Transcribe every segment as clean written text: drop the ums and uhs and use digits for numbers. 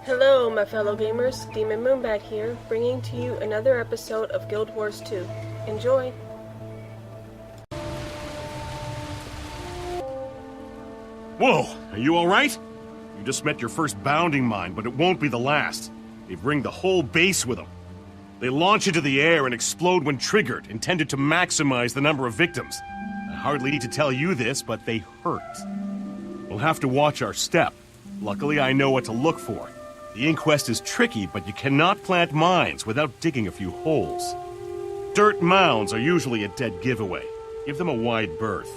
Hello, my fellow gamers. Demon Moonbat here, bringing to you another episode of Guild Wars 2. Enjoy! Whoa, are you alright? You just met your first bounding mine, but it won't be the last. They've ringed the whole base with them. They launch into the air and explode when triggered, intended to maximize the number of victims. I hardly need to tell you this, but they hurt. We'll have to watch our step. Luckily, I know what to look for. The inquest is tricky, but you cannot plant mines without digging a few holes. Dirt mounds are usually a dead giveaway. Give them a wide berth.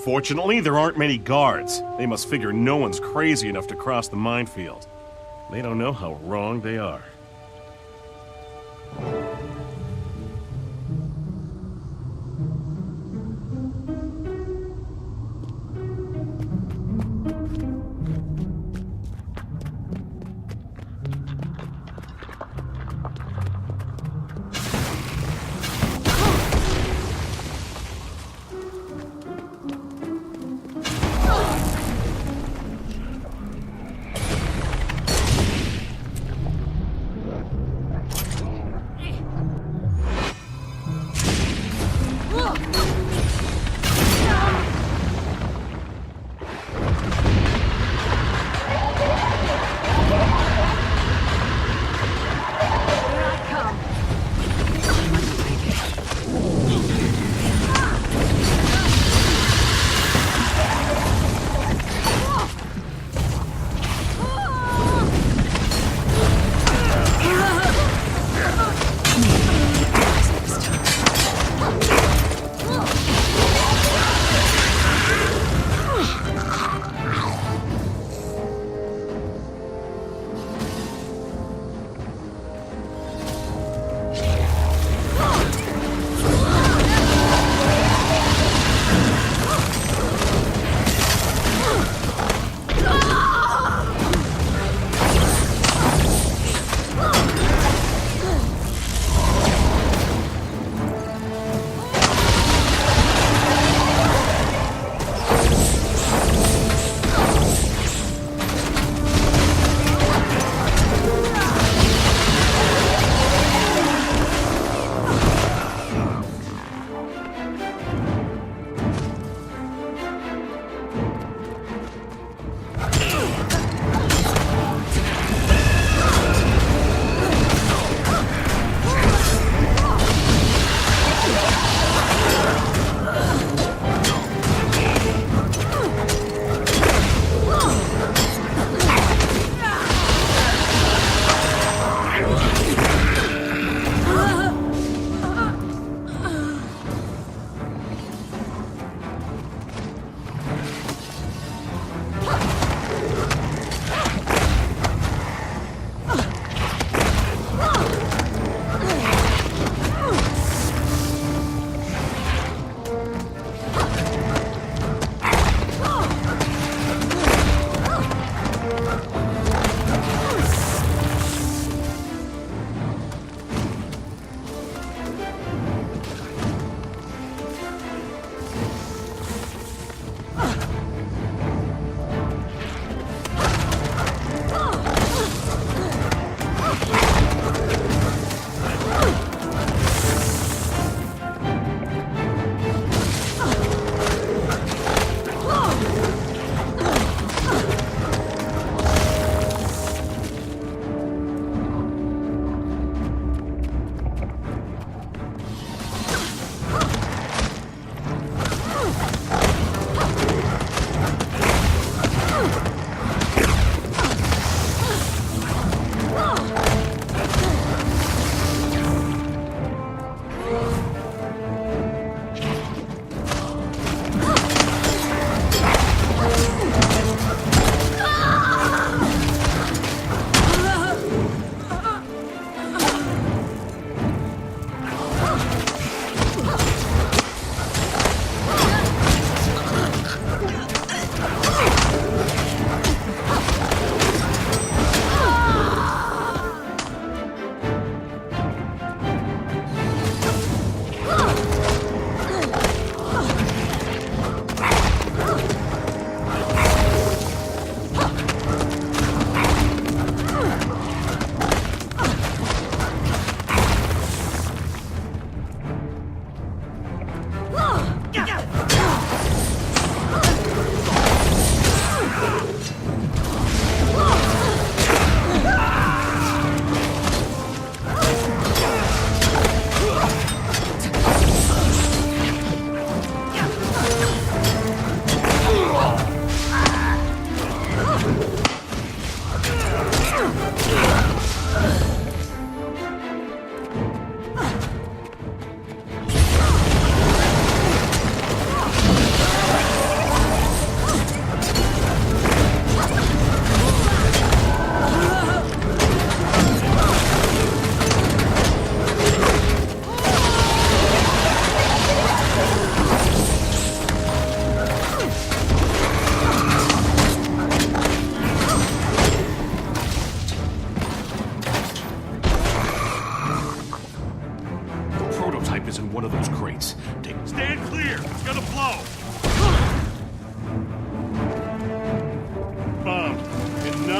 Fortunately, there aren't many guards. They must figure no one's crazy enough to cross the minefield. They don't know how wrong they are.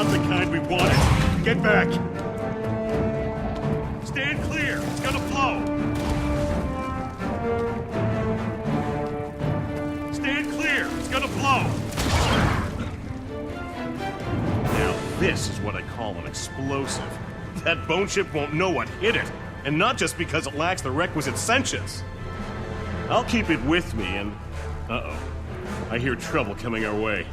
Not the kind we wanted. Get back! Stand clear! It's gonna blow! Stand clear! It's gonna blow! Now this is what I call an explosive. That bone chip won't know what hit it, and not just because it lacks the requisite sentience. I'll keep it with me and... Uh-oh. I hear trouble coming our way.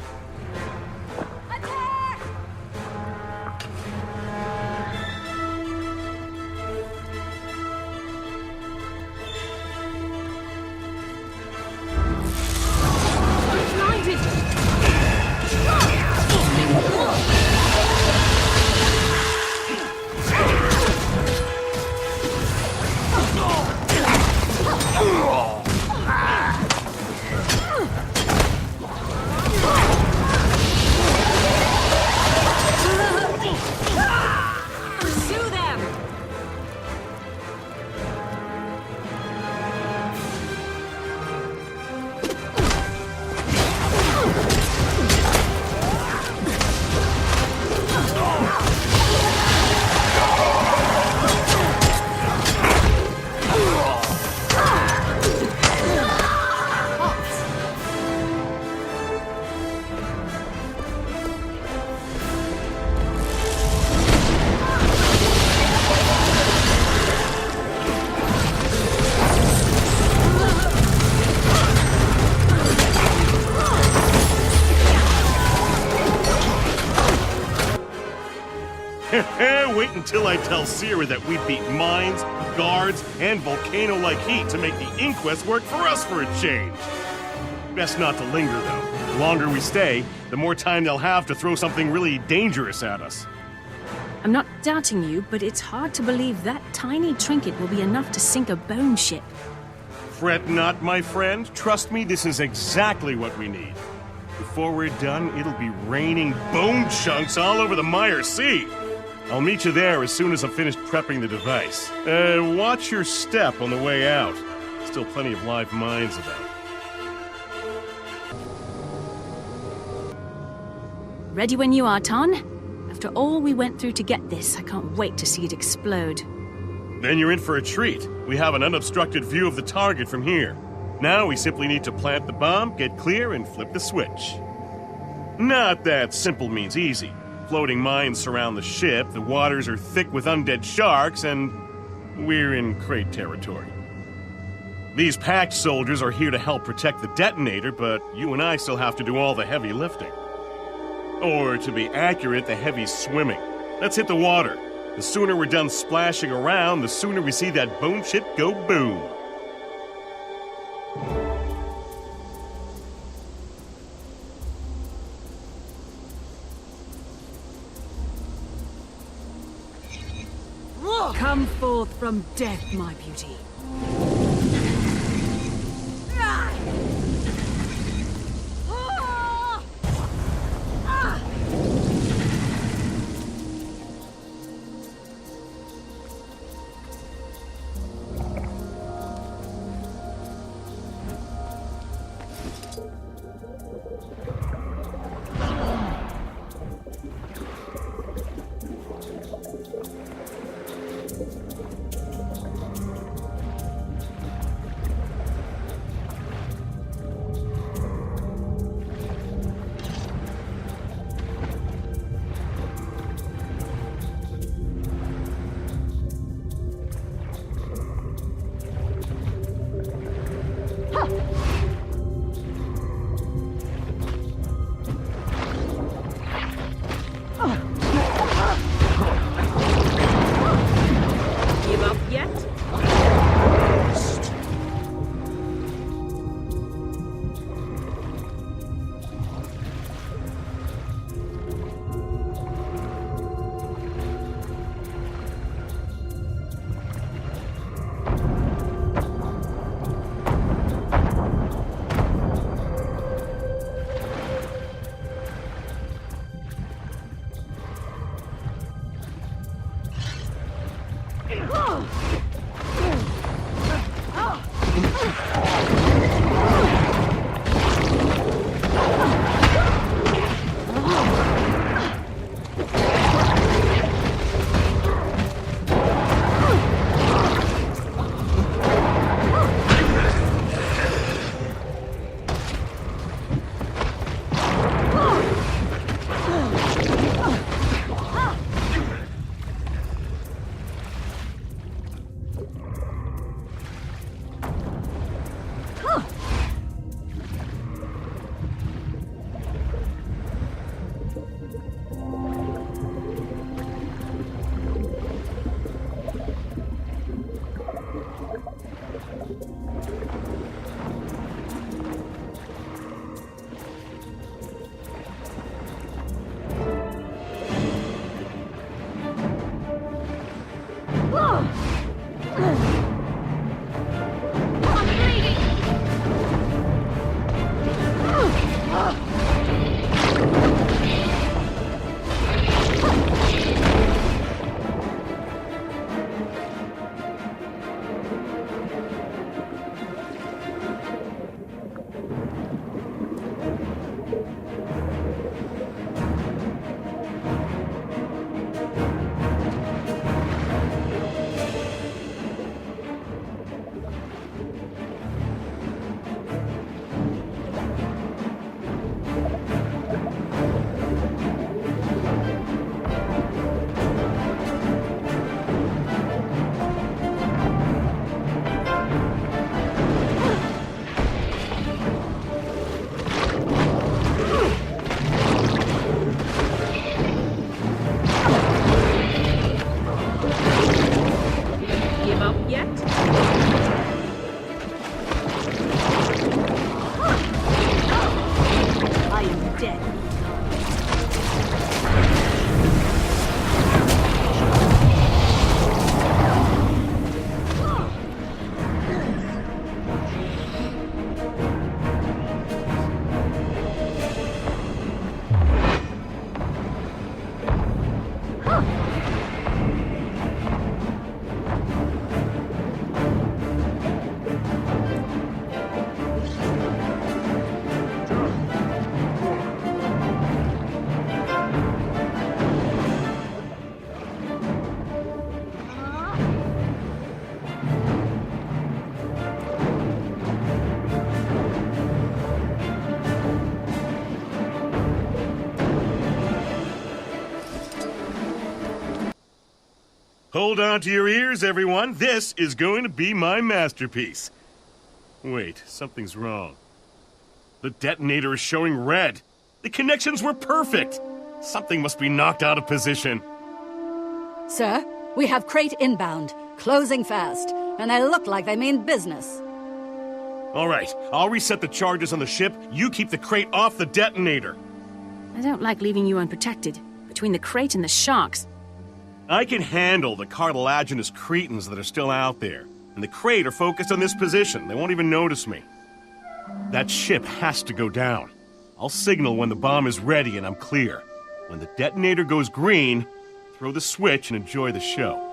Wait until I tell Sierra that we beat mines, guards, and volcano-like heat to make the inquest work for us for a change. Best not to linger, though. The longer we stay, the more time they'll have to throw something really dangerous at us. I'm not doubting you, but it's hard to believe that tiny trinket will be enough to sink a bone ship. Fret not, my friend. Trust me, this is exactly what we need. Before we're done, it'll be raining bone chunks all over the Mire Sea. I'll meet you there as soon as I'm finished prepping the device. Watch your step on the way out. Still plenty of live mines about. Ready when you are, Ton. After all we went through to get this, I can't wait to see it explode. Then you're in for a treat. We have an unobstructed view of the target from here. Now we simply need to plant the bomb, get clear, and flip the switch. Not that simple means easy. Floating mines surround the ship, the waters are thick with undead sharks, and we're in Crate territory. These packed soldiers are here to help protect the detonator, but you and I still have to do all the heavy lifting. Or, to be accurate, the heavy swimming. Let's hit the water. The sooner we're done splashing around, the sooner we see that bone chip go boom. Come forth from death, my beauty. Hold on to your ears, everyone. This is going to be my masterpiece. Wait, something's wrong. The detonator is showing red. The connections were perfect. Something must be knocked out of position. Sir, we have crate inbound, closing fast, and they look like they mean business. All right, I'll reset the charges on the ship. You keep the crate off the detonator. I don't like leaving you unprotected. Between the crate and the sharks. I can handle the cartilaginous cretins that are still out there. And the crate are focused on this position. They won't even notice me. That ship has to go down. I'll signal when the bomb is ready and I'm clear. When the detonator goes green, throw the switch and enjoy the show.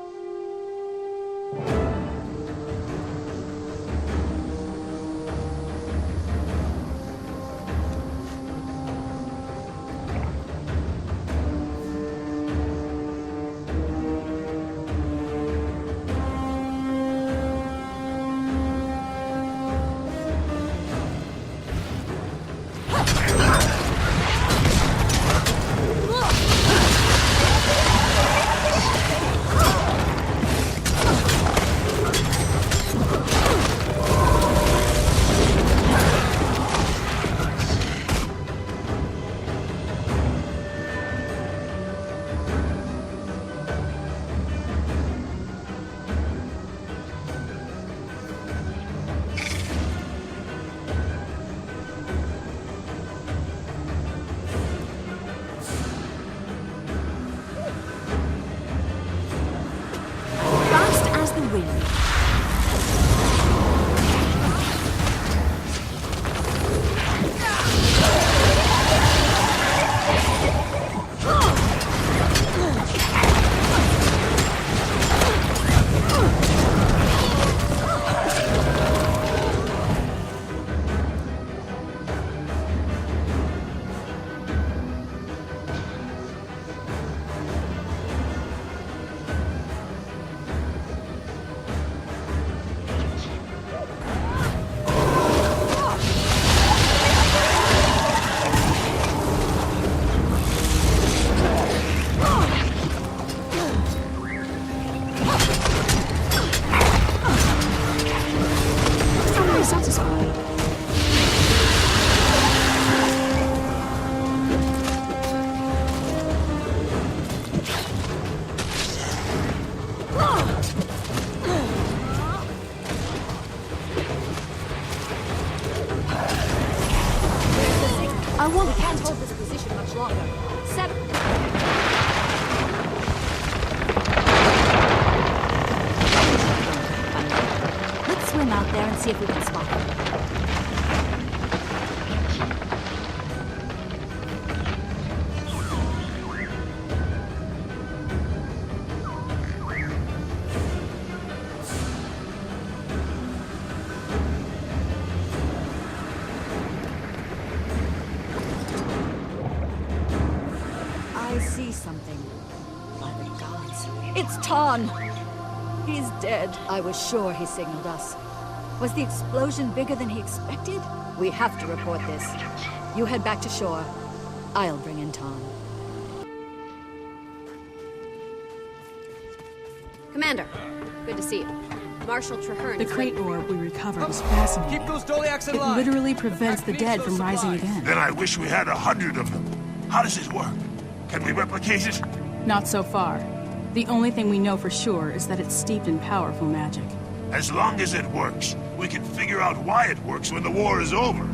We can't hold this position much longer. Let's swim out there and see if we can spot them. I see something. By the gods. It's Ton! He's dead. I was sure he signaled us. Was the explosion bigger than he expected? We have to report this. You head back to shore. I'll bring in Ton. Commander, good to see you. Marshal Traherne. The crate orb we recovered is fascinating. Keep those Doliacs in It line. literally prevents the dead from rising again. Then I wish we had 100 of them. How does it work? Can we replicate it? Not so far. The only thing we know for sure is that it's steeped in powerful magic. As long as it works, we can figure out why it works when the war is over.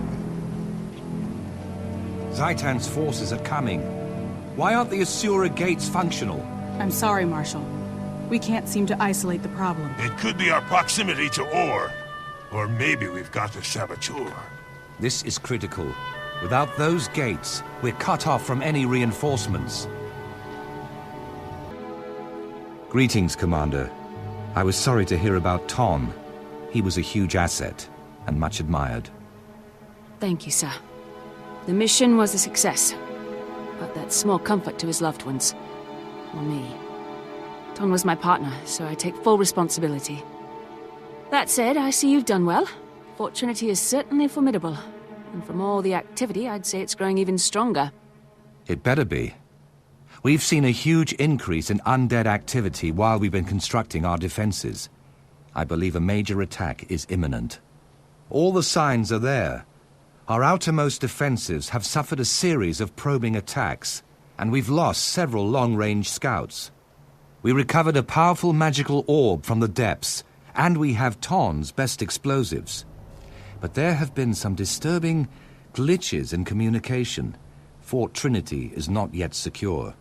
Zaitan's forces are coming. Why aren't the Asura gates functional? I'm sorry, Marshal. We can't seem to isolate the problem. It could be our proximity to ore. Or maybe we've got the saboteur. This is critical. Without those gates, we're cut off from any reinforcements. Greetings, Commander. I was sorry to hear about Ton. He was a huge asset, and much admired. Thank you, sir. The mission was a success, but that's small comfort to his loved ones. Or me. Ton was my partner, so I take full responsibility. That said, I see you've done well. Fort Trinity is certainly formidable, and from all the activity, I'd say it's growing even stronger. It better be. We've seen a huge increase in undead activity while we've been constructing our defenses. I believe a major attack is imminent. All the signs are there. Our outermost defenses have suffered a series of probing attacks, and we've lost several long-range scouts. We recovered a powerful magical orb from the depths, and we have Ton's best explosives. But there have been some disturbing glitches in communication. Fort Trinity is not yet secure.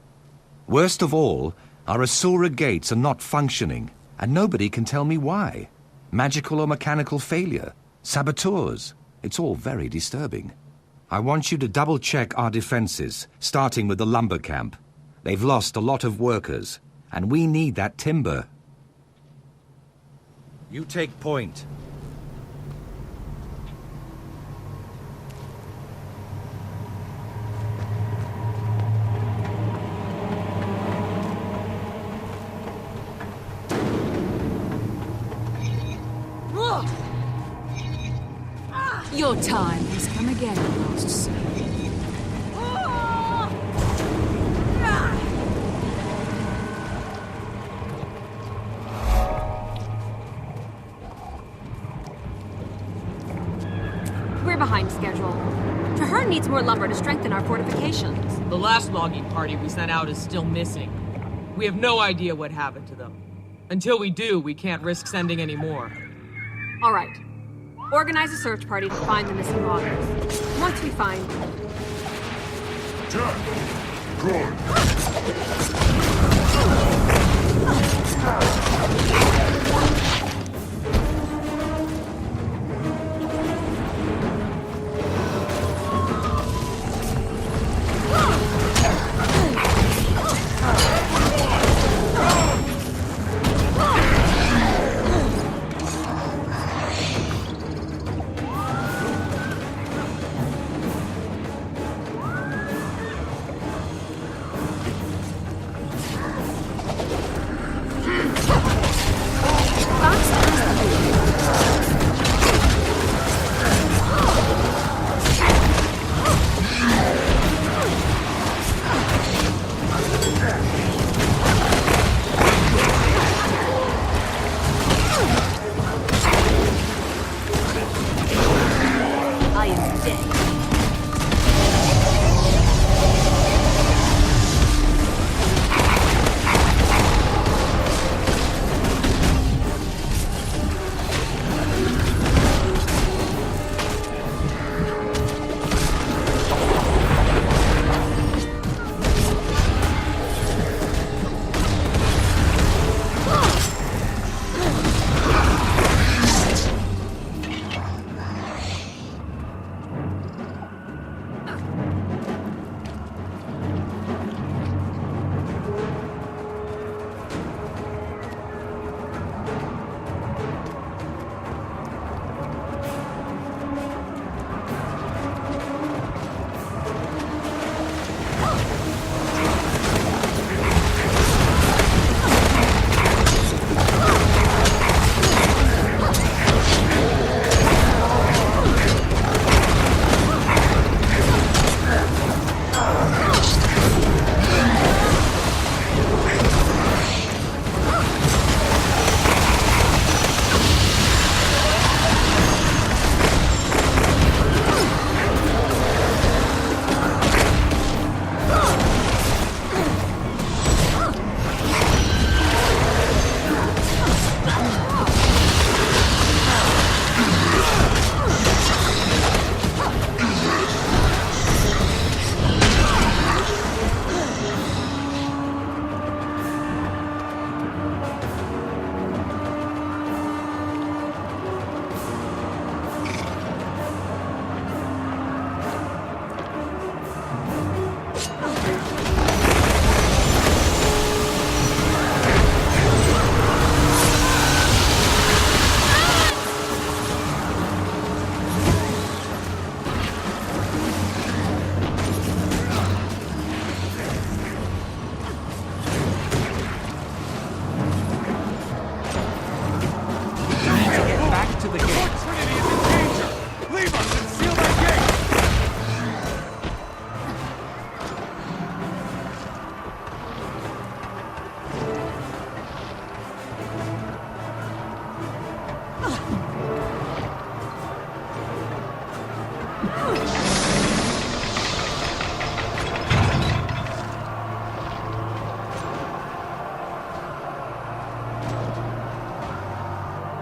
Worst of all, our Asura gates are not functioning, and nobody can tell me why. Magical or mechanical failure, saboteurs, it's all very disturbing. I want you to double-check our defenses, starting with the lumber camp. They've lost a lot of workers, and we need that timber. You take point. Your time has come again, Lost Soul. We're behind schedule. Traherne needs more lumber to strengthen our fortifications. The last logging party we sent out is still missing. We have no idea what happened to them. Until we do, we can't risk sending any more. All right. Organize a search party to find the missing loggers. Once we find... Jack! Good.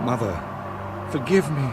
Mother, forgive me.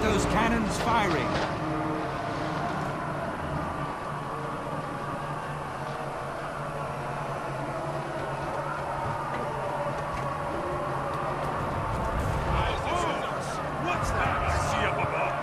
Those cannons firing. What's that I see up above?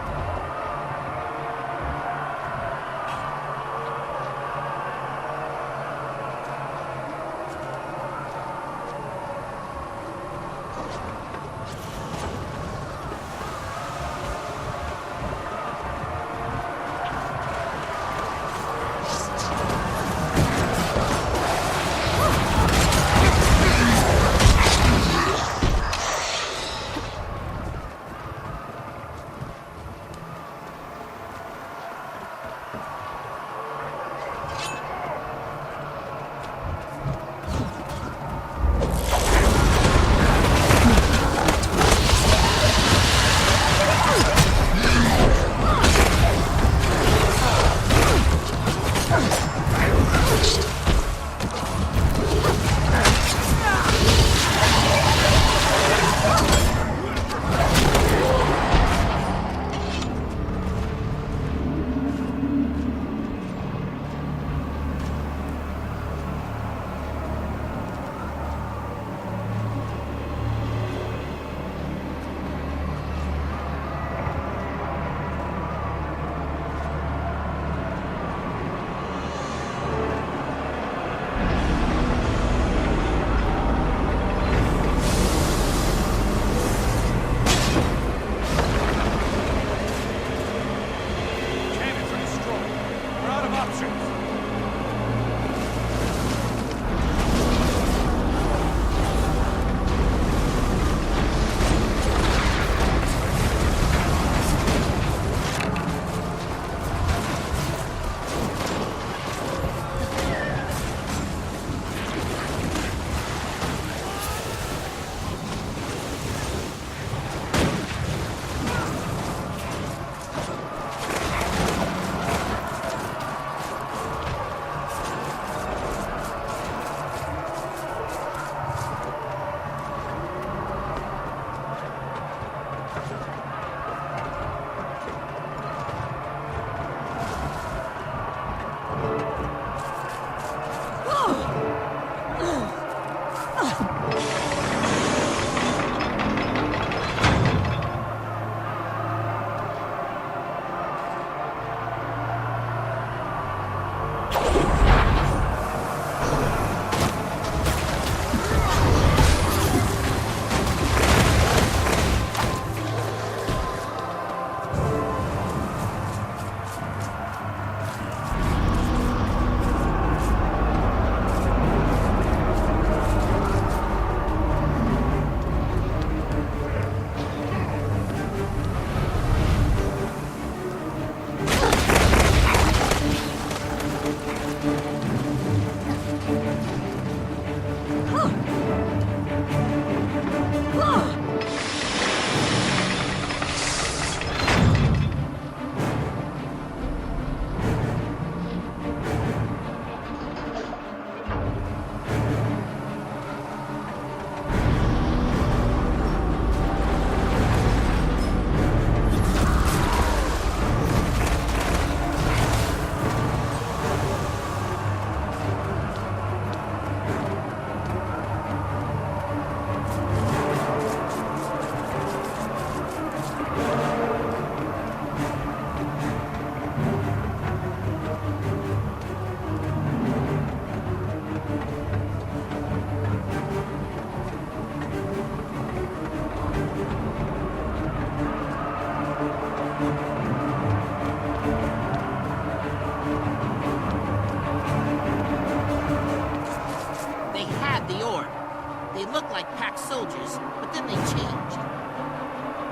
They looked like packed soldiers, but then they changed.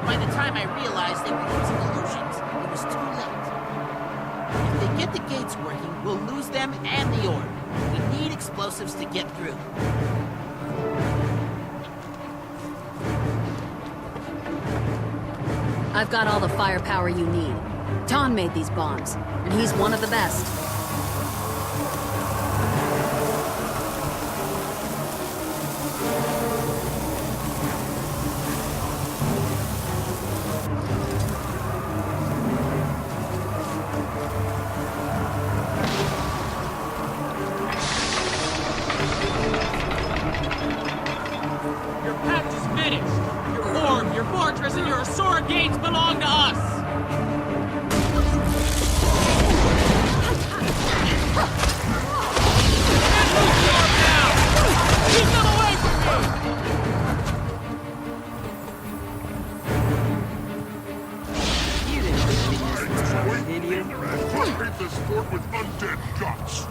By the time I realized they were using illusions, it was too late. If they get the gates working, we'll lose them and the orb. We need explosives to get through. I've got all the firepower you need. Ton made these bombs, and he's one of the best. Your patch is finished! Your orb, your fortress, and your Asura gates belong to us! Keep them away from me! Paint this fort with undead guts!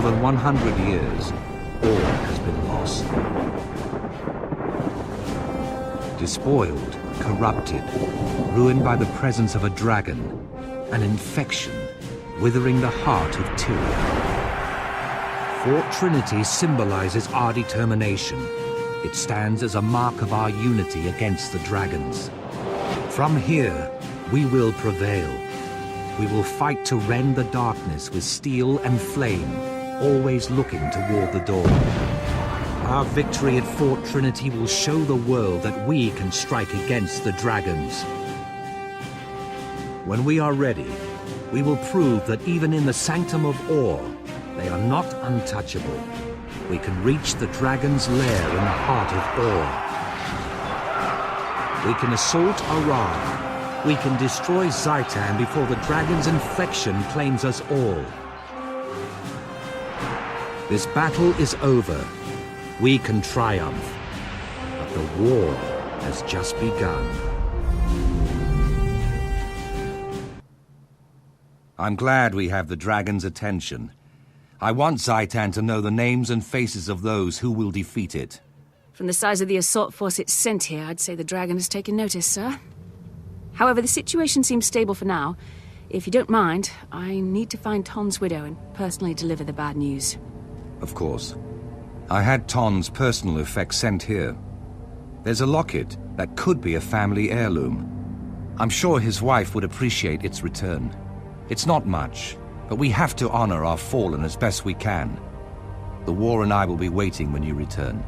more than 100 years, all has been lost. Despoiled, corrupted, ruined by the presence of a dragon, an infection, withering the heart of Tyria. Fort Trinity symbolizes our determination. It stands as a mark of our unity against the dragons. From here, we will prevail. We will fight to rend the darkness with steel and flame, always looking toward the dawn. Our victory at Fort Trinity will show the world that we can strike against the dragons. When we are ready, we will prove that even in the Sanctum of Ore, they are not untouchable. We can reach the dragon's lair in the heart of Ore. We can assault Arad. We can destroy Zaitan before the dragon's infection claims us all. This battle is over. We can triumph. But the war has just begun. I'm glad we have the dragon's attention. I want Zaitan to know the names and faces of those who will defeat it. From the size of the assault force it's sent here, I'd say the dragon has taken notice, sir. However, the situation seems stable for now. If you don't mind, I need to find Ton's widow and personally deliver the bad news. Of course. I had Ton's personal effects sent here. There's a locket that could be a family heirloom. I'm sure his wife would appreciate its return. It's not much, but we have to honor our fallen as best we can. The war and I will be waiting when you return.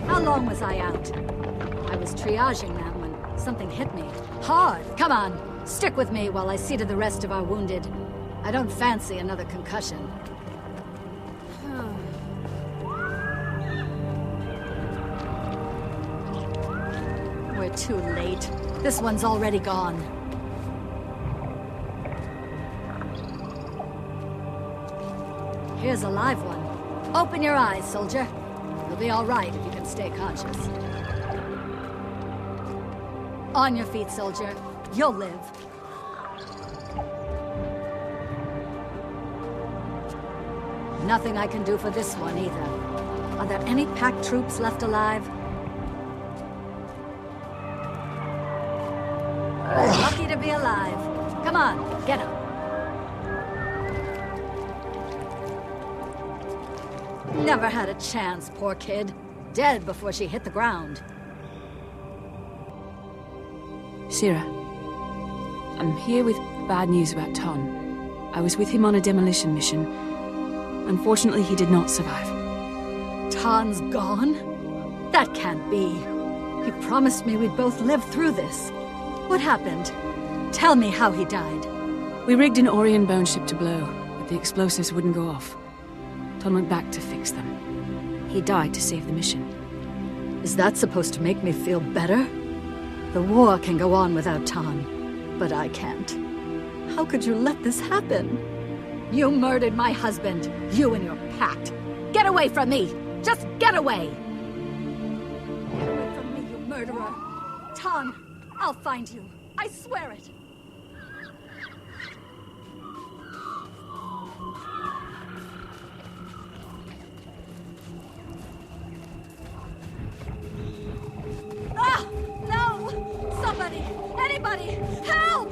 How long was I out? I was triaging them when something hit me. Hard! Come on! Stick with me while I see to the rest of our wounded. I don't fancy another concussion. We're too late. This one's already gone. Here's a live one. Open your eyes, soldier. You'll be all right if you can stay conscious. On your feet, soldier. You'll live. Nothing I can do for this one, either. Are there any pack troops left alive? Lucky to be alive. Come on, get up. Never had a chance, poor kid. Dead before she hit the ground. Sira, I'm here with bad news about Ton. I was with him on a demolition mission. Unfortunately, he did not survive. Ton's gone? That can't be. He promised me we'd both live through this. What happened? Tell me how he died. We rigged an Orion bone ship to blow, but the explosives wouldn't go off. Ton went back to fix them. He died to save the mission. Is that supposed to make me feel better? The war can go on without Ton, but I can't. How could you let this happen? You murdered my husband, you and your pact. Get away from me! Just get away! Get away from me, you murderer! Ton, I'll find you. I swear it! Ah! No! Somebody Anybody! Help!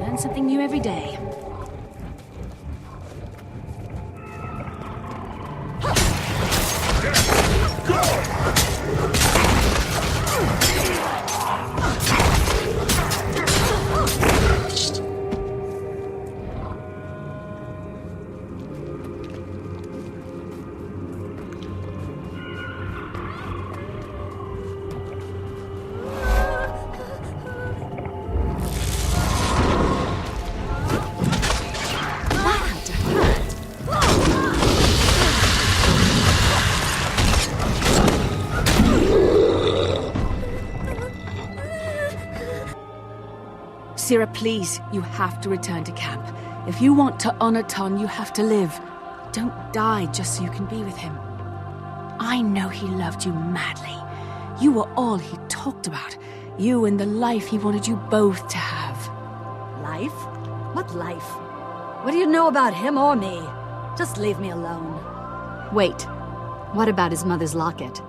Learn something new every day. Syrah, please, you have to return to camp. If you want to honor Ton, you have to live. Don't die just so you can be with him. I know he loved you madly. You were all he talked about. You and the life he wanted you both to have. Life? What life? What do you know about him or me? Just leave me alone. Wait. What about his mother's locket?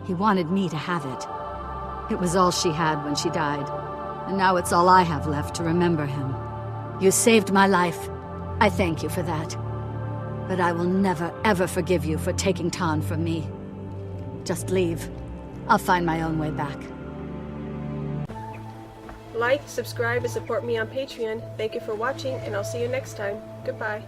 He wanted me to have it. It was all she had when she died. And now it's all I have left to remember him. You saved my life. I thank you for that. But I will never, ever forgive you for taking Ton from me. Just leave. I'll find my own way back. Like, subscribe, and support me on Patreon. Thank you for watching, and I'll see you next time. Goodbye.